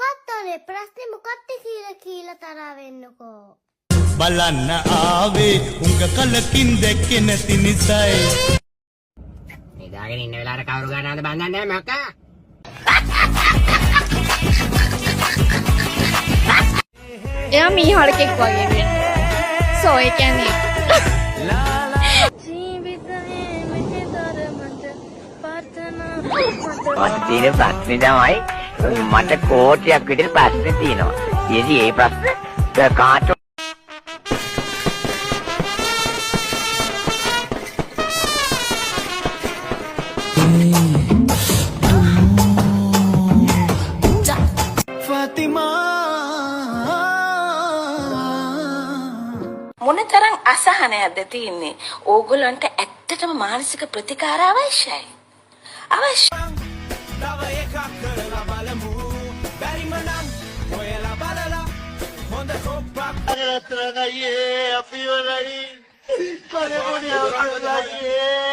කත්තනේ ප්‍රශ්නේ මොකක්ද කියලා තරහ වෙන්නකෝ. බලන්න ආවේ උංග කලකින් දැක්කේ නැති නිසයි. නිදාගෙන ඉන්න වෙලාවට කවුරු ගන්නවද බඳන්නේ මක්කා? එයා මීහරකෙක් වගේ වෙන්නේ. සෝ ඒ කියන්නේ තියෙන ප්‍රශ්නේ තමයි මට කෝටියක් විතර ප්‍රශ්න තියෙනවා. ඊයේ ඒ ප්‍රශ්න කාට මොනතරම් අසහනයක්ද තියෙන්නේ. ඕගොල්ලන්ට ඇත්තටම මානසික ප්‍රතිකාර අවශ්‍යයි. අවශ්‍යයි. තව එකක් කරලා බලමු. බැරිම නම් ඔයලා බලලා හොඳ කොප්පක් අරගෙන අපි වලයි. කනේ මොනියා